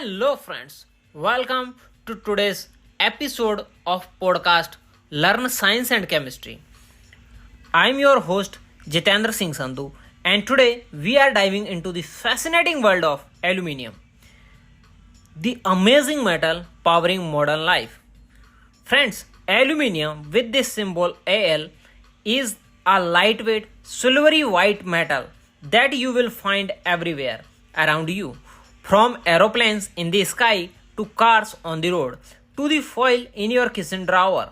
Hello friends, welcome to today's episode of podcast Learn Science and Chemistry. I'm your host Jitendra Singh Sandhu and today we are diving into the fascinating world of aluminium, the amazing metal powering modern life. Friends, aluminium with this symbol Al is a lightweight silvery white metal that you will find everywhere around you, from aeroplanes in the sky to cars on the road to the foil in your kitchen drawer.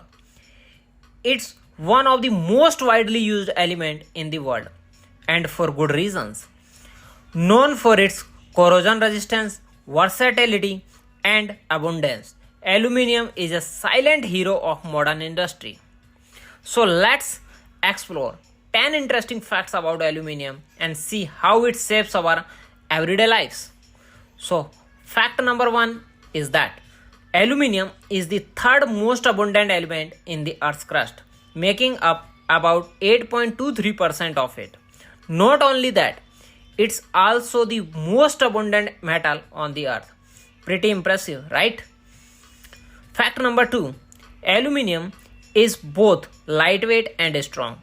It's one of the most widely used elements in the world, and for good reasons. Known for its corrosion resistance, versatility, and abundance, aluminium is a silent hero of modern industry. So let's explore 10 interesting facts about aluminium and see how it shapes our everyday lives. So, fact number 1 is that aluminium is the third most abundant element in the Earth's crust, making up about 8.23% of it. Not only that, it's also the most abundant metal on the Earth. Pretty impressive, right? Fact number 2, aluminium is both lightweight and strong.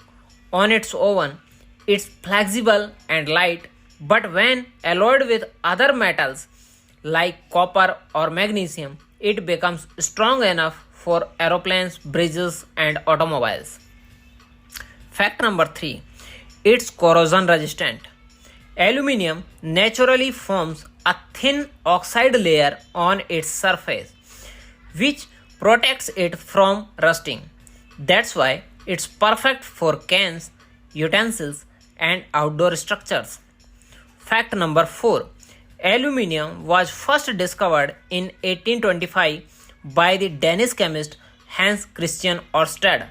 On its own, it's flexible and light, but when alloyed with other metals like copper or magnesium, it becomes strong enough for aeroplanes, bridges, and automobiles. Fact number 3, it's corrosion resistant. Aluminium naturally forms a thin oxide layer on its surface, which protects it from rusting. That's why it's perfect for cans, utensils, and outdoor structures. Fact number 4, aluminium was first discovered in 1825 by the Danish chemist Hans Christian Ørsted,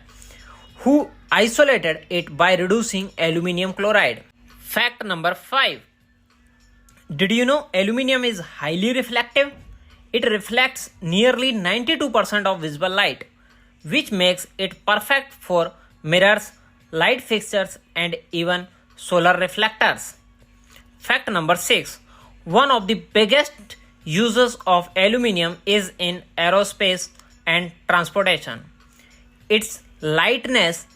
who isolated it by reducing aluminium chloride. Fact number 5, did you know aluminium is highly reflective? It reflects nearly 92% of visible light, which makes it perfect for mirrors, light fixtures, and even solar reflectors. Fact number 6, one of the biggest uses of aluminium is in aerospace and transportation. Its lightness,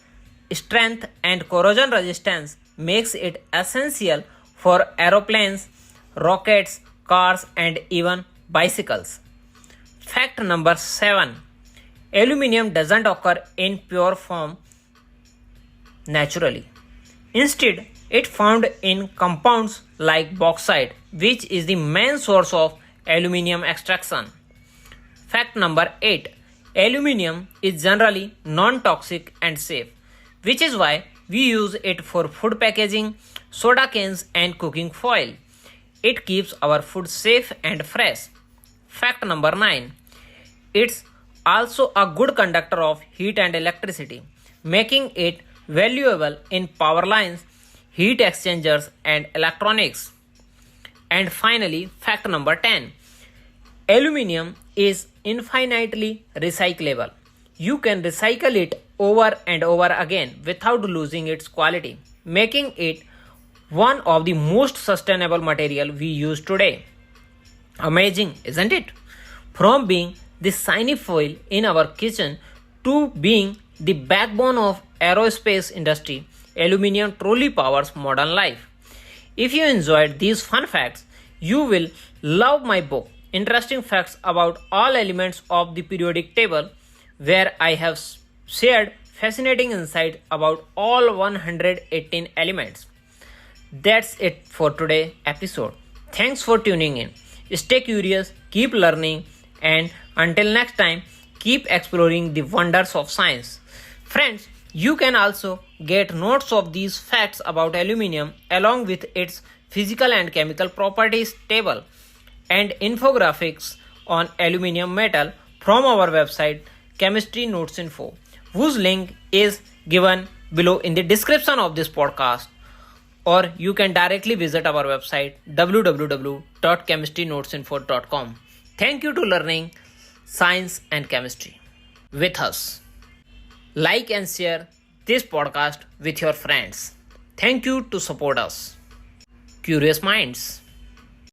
strength, and corrosion resistance makes it essential for aeroplanes, rockets, cars, and even bicycles. Fact number 7, aluminium doesn't occur in pure form naturally. Instead, it's found in compounds like bauxite, which is the main source of aluminium extraction. Fact number 8, aluminium is generally non-toxic and safe, which is why we use it for food packaging, soda cans, and cooking foil. It keeps our food safe and fresh. Fact number 9, it's also a good conductor of heat and electricity, making it valuable in power lines, heat exchangers, and electronics. And finally, fact number 10, aluminium is infinitely recyclable. You can recycle it over and over again without losing its quality, making it one of the most sustainable material we use today. Amazing, isn't it? From being the shiny foil in our kitchen to being the backbone of aerospace industry, aluminium truly powers modern life. If you enjoyed these fun facts, you will love my book, Interesting Facts About All Elements of the Periodic Table, where I have shared fascinating insights about all 118 elements. That's it for today's episode. Thanks for tuning in. Stay curious, keep learning, and until next time, keep exploring the wonders of science. Friends, you can also get notes of these facts about aluminium along with its physical and chemical properties table and infographics on aluminium metal from our website Chemistry Notes Info, whose link is given below in the description of this podcast, or you can directly visit our website www.chemistrynotesinfo.com. Thank you to learning science and chemistry with us. Like and share this podcast with your friends. Thank you to support us. Curious Minds.